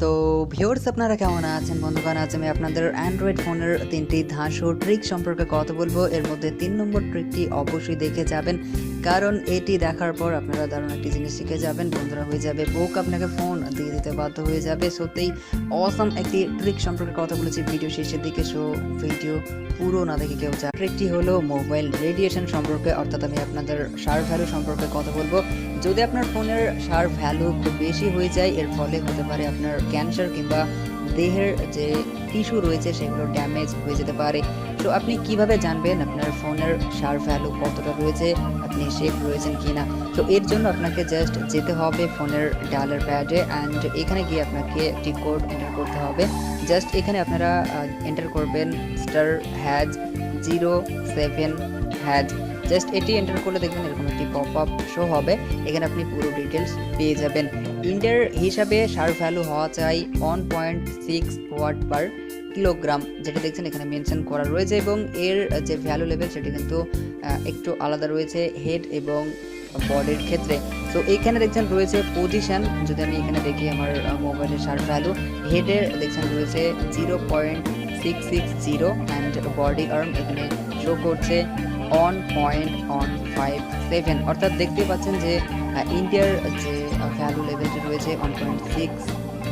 তো ভিউয়ার্স আপনারা কেমন আছেন বন্ধুগণ? আজ আমি আপনাদের অ্যান্ড্রয়েড ফোনের 3টি ধাঁসু ট্রিক সম্পর্কে কথা বলবো। এর মধ্যে 3 নম্বর ট্রিকটি অবশ্যই দেখে যাবেন, কারণ এটি দেখার পর আপনারা দারুণ একটি জিনিস শিখে যাবেন। বন্ধুরা হয়ে যাবে বুক, আপনাকে ফোন দিয়ে দিতে বাধ্য হয়ে যাবে। সত্যিই অসাম একটি ট্রিক সম্পর্কে কথা বলেছি ভিডিও শেষের দিকে, সো ভিডিও পুরো না দেখে কেউ যা। ট্রিকটি হলো মোবাইল রেডিয়েশন সম্পর্কে, অর্থাৎ আমি আপনাদের শার্প ভ্যালু সম্পর্কে কথা বলবো। যদি আপনার ফোনের শার্প ভ্যালু খুব বেশি হয়ে যায়, এর ফলে হতে পারে আপনার ক্যান্সার কিংবা দেহের যে টিস্যু রয়েছে সেগুলো ড্যামেজ হয়ে যেতে পারে। তো আপনি কিভাবে জানবেন আপনার ফোনের শার্প ভ্যালু কতটা রয়েছে, আপনি সেফ রয়েছেন কিনা? তো এর জন্য আপনাকে জাস্ট যেতে হবে ফোনের ডায়ালার প্যাডে, অ্যান্ড এখানে গিয়ে আপনাকে একটি কোড এন্টার করতে হবে। জাস্ট এখানে আপনারা এন্টার করবেন *#07#। জাস্ট এটি এন্টার করলে দেখবেন এরকম একটি পপ আপ শো হবে। এখানে আপনি পুরো ডিটেলস পেয়ে যাবেন। ইন্ডিয়ার হিসাবে শার্প ভ্যালু হওয়া চাই 1.6 ওয়াট পার কিলোগ্রাম, যেটা দেখছেন এখানে মেনশন করা রয়েছে, এবং এর যে ভ্যালু লেভেল সেটি কিন্তু একটু আলাদা রয়েছে হেড এবং বডির ক্ষেত্রে। তো এইখানে দেখছেন রয়েছে পজিশন। যদি আমি এখানে দেখি আমার মোবাইলের শার্প ভ্যালু, হেডের দেখছেন রয়েছে 0.660 অ্যান্ড বডি আর্ম এখানে শো করছে 1.157। অর্থাৎ দেখতে পাচ্ছেন যে ইন্ডিয়ার যে ভ্যালু লেভেলটি রয়েছে 1.6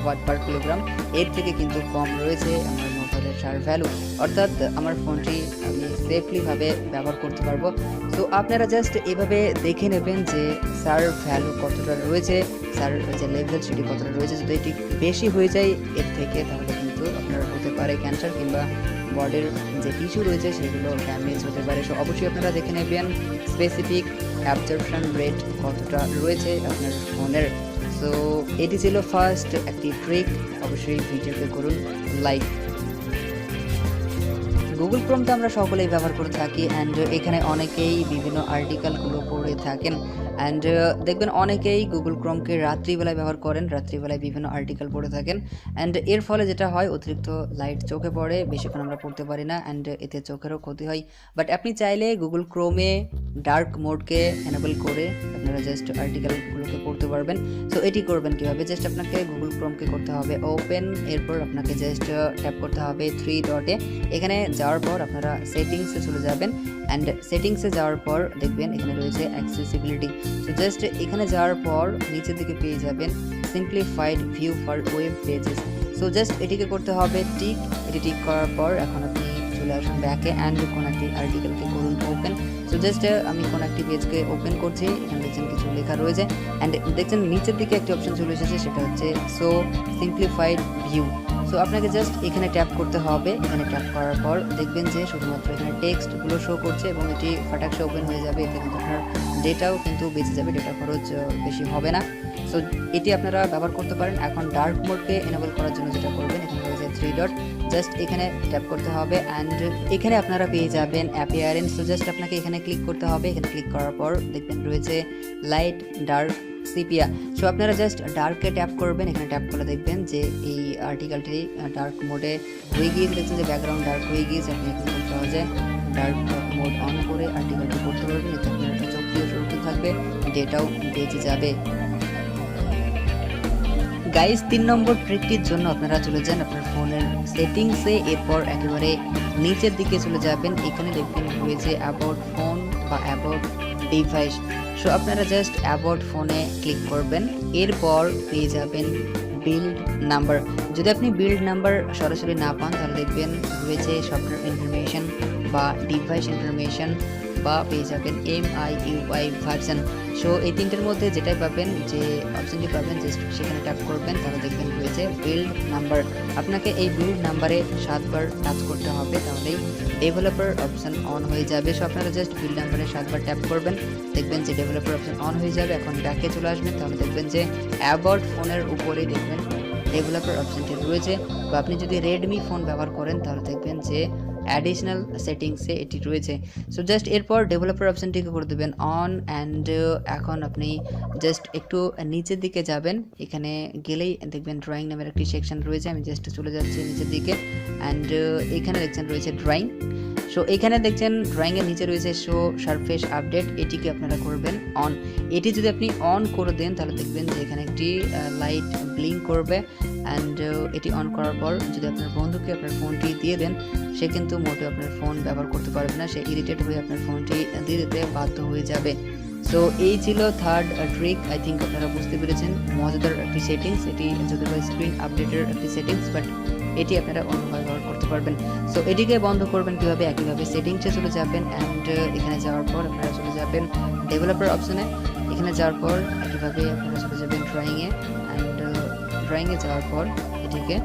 ওয়াট পার কিলোগ্রাম, এর থেকে কিন্তু কম রয়েছে আমার মোবাইলের শার্প ভ্যালু। অর্থাৎ আমার ফোনটি আমি সেফলিভাবে ব্যবহার করতে পারবো। সো আপনারা জাস্ট এভাবে দেখে নেবেন যে শার্প ভ্যালু কতটা রয়েছে, শার্প যে লেভেল সেটি কতটা রয়েছে। যদি এটি বেশি হয়ে যায় এর থেকে, তাহলে কিন্তু আপনার হতে পারে ক্যান্সার কিংবা বডির যে টিস্যু রয়েছে সেগুলো ড্যামেজ হতে পারে। সো অবশ্যই আপনারা দেখে নেবেন স্পেসিফিক অ্যাবজর্পশন রেট কতটা রয়েছে আপনার ফোনের। সো এটি ছিল ফার্স্ট একটি ট্রিক। অবশ্যই ভিডিওকে করুন লাইক। গুগল ক্রোম তো আমরা সকলেই ব্যবহার করে থাকি, অ্যান্ড এখানে অনেকেই বিভিন্ন আর্টিকেলগুলো পড়ে থাকেন, অ্যান্ড দেখবেন অনেকেই গুগল ক্রোমকে রাত্রিবেলায় ব্যবহার করেন, রাত্রিবেলায় বিভিন্ন আর্টিকেল পড়ে থাকেন, অ্যান্ড এর ফলে যেটা হয় অতিরিক্ত লাইট চোখে পড়ে, বেশিক্ষণ আমরা পড়তে পারি না, অ্যান্ড এতে চোখেরও ক্ষতি হয়। বাট আপনি চাইলে গুগল ক্রোমে ডার্ক মোডকে এনেবল করে আপনারা জাস্ট আর্টিকেলগুলোকে পড়তে পারবেন। সো এটি করবেন কীভাবে? জাস্ট আপনাকে গুগল ক্রোমকে করতে হবে ওপেন, এরপর আপনাকে জাস্ট ট্যাপ করতে হবে 3 ডটে। এখানে যাওয়ার পর আপনারা সেটিংসে চলে যাবেন, অ্যান্ড সেটিংসে যাওয়ার পর দেখবেন এখানে রয়েছে অ্যাক্সেসিবিলিটি। সো জাস্ট এখানে যাওয়ার পর নিচের দিকে পেয়ে যাবেন simplified view for web pages. So just এটিকে করতে হবে টিক। এটি টিক করার পর এখন আপনি চলে আসুন ব্যাকে, অ্যান্ড কোন একটি আর্টিকেলকে করুন ওপেন। সো জাস্ট আমি কোন একটি পেজকে ওপেন করছি, এখানে দেখছেন কিছু লেখা রয়েছে, অ্যান্ড দেখছেন নিচের দিকে একটি অপশন চলে এসেছে, সেটা হচ্ছে সো সিম্পলিফাইড ভিউ। সো আপনাকে জাস্ট এখানে ট্যাপ করতে হবে। এখানে ট্যাপ করার পর দেখবেন যে শুধুমাত্র এখানে টেক্সটগুলো শো করছে, এবং এটি ফাটাকসে ওপেন হয়ে যাবে। এতে কিন্তু আপনার ডেটাও কিন্তু বেঁচে যাবে, ডেটা খরচ বেশি হবে না। সো এটি আপনারা ব্যবহার করতে পারেন। এখন ডার্ক মোডকে এনেবল করার জন্য যেটা করবেন, এখানে রয়েছে 3 ডট, জাস্ট এখানে ট্যাপ করতে হবে, অ্যান্ড এখানে আপনারা পেয়ে যাবেন অ্যাপিয়ারেন্স। সো জাস্ট আপনাকে এখানে ক্লিক করতে হবে। এখানে ক্লিক করার পর দেখবেন রয়েছে লাইট ডার্ক সিপিয়া। সো আপনারা জাস্ট ডার্কে ট্যাপ করবেন। এখানে ট্যাপ করলে দেখবেন যে এই আর্টিকেলটি ডার্ক মোডে হয়ে গিয়েছে। দেখছেন যে ব্যাকগ্রাউন্ড ডার্ক হয়ে গিয়েছে। আপনি এখন খুব সহজে ডার্ক মোড অন করে আর্টিকেলটি করতে পারবেন। এতে আপনার চোখটিও সুরক্ষিত থাকবে, ডেটাও বেঁচে যাবে। গাইস, 3 নম্বর ট্রিকটির জন্য আপনারা চলে যান আপনার ফোনের সেটিংসে, এরপর একেবারে নিচের দিকে চলে যাবেন। এখানে দেখবেন রয়েছে অ্যাবাউট ফোন বা অ্যাবাউট ডিভাইস। সো আপনারা জাস্ট অ্যাবাউট ফোনে ক্লিক করবেন, এরপর পেয়ে যাবেন বিল্ড নাম্বার। যদি আপনি বিল্ড নাম্বার সরাসরি না পান, তাহলে দেখবেন রয়েছে সফটওয়্যার ইনফরমেশন বা ডিভাইস ইনফরমেশন, বা পেয়ে যাবেন MIUI ভার্সন। সো এই তিনটের মধ্যে যেটাই পাবেন, যে অপশনটি পাবেন, জাস্ট সেখানে ট্যাপ করবেন, তাহলে দেখবেন রয়েছে বিল্ড নাম্বার। আপনাকে এই বিল্ড নাম্বারে 7 বার টাচ করতে হবে, তাহলেই ডেভেলপার অপশন অন হয়ে যাবে। সো আপনারা জাস্ট বিল্ড নাম্বারে 7 বার ট্যাপ করবেন, দেখবেন যে ডেভেলপার অপশন অন হয়ে যাবে। এখন ব্যাকে চলে আসবেন, তাহলে দেখবেন যে অ্যাবাউট ফোনের উপরেই দেখবেন ডেভেলপার অপশনটি রয়েছে। বা আপনি যদি রেডমি ফোন ব্যবহার করেন, তাহলে দেখবেন যে অ্যাডিশনাল সেটিংসে এটি রয়েছে। সো জাস্ট এরপর ডেভেলপার অপশনটিকে করে দেবেন অন, অ্যান্ড এখন আপনি জাস্ট একটু নিচের দিকে যাবেন। এখানে গেলেই দেখবেন ড্রয়িং নামের একটি সেকশন রয়েছে। আমি জাস্ট চলে যাচ্ছি নিচের দিকে, অ্যান্ড এখানে দেখছেন রয়েছে ড্রয়িং। সো এখানে দেখছেন ড্রয়িংয়ের নিচে রয়েছে শো সারফেস আপডেট, এটিকে আপনারা করবেন অন। এটি যদি আপনি অন করে দেন, তাহলে দেখবেন যে এখানে একটি লাইট ব্লিঙ্ক করবে, অ্যান্ড এটি অন করার পর যদি আপনার বন্ধুকে আপনার ফোনটি দিয়ে দেন, সে কিন্তু মোটেও আপনার ফোন ব্যবহার করতে পারবে না, সে ইরিটেট হয়ে আপনার ফোনটি দিয়ে দিতে বাধ্য হয়ে যাবে। সো এই ছিল থার্ড ট্রিক। আই থিঙ্ক আপনারা বুঝতে পেরেছেন, মজাদার একটি সেটিংস এটি, যদিও স্ক্রিন আপডেটের একটি সেটিংস, বাট এটি আপনারা অন্যভাবে ব্যবহার করতে পারবেন। সো এটিকে বন্ধ করবেন কীভাবে, একইভাবে সেটিংসে চলে যাবেন অ্যান্ড এখানে যাওয়ার পর আপনারা চলে যাবেন ডেভেলপার অপশনে। এখানে যাওয়ার পর একইভাবে আপনারা চলে যাবেন ড্রয়িংয়ে, অ্যান্ড ড্রয়িংয়ে যাওয়ার পর এটিকে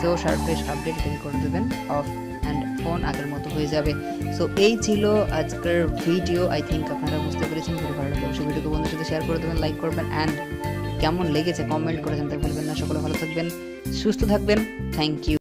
সো সারফেস আপডেট এটাকে করে দেবেন অফ, অ্যান্ড ফোন আগের মতো হয়ে যাবে। সো এই ছিল আজকের ভিডিও। আই থিঙ্ক আপনারা বুঝতে পেরেছেন। ভিডিও ভালো লাগলে অবশ্যই ভিডিওকে বন্ধুদের সাথে শেয়ার করে দেবেন, লাইক করবেন, অ্যান্ড কেমন লেগেছে কমেন্ট করে জানতে ভুলবেন না। সকলে ভালো থাকবেন, সুস্থ থাকবেন। Thank you.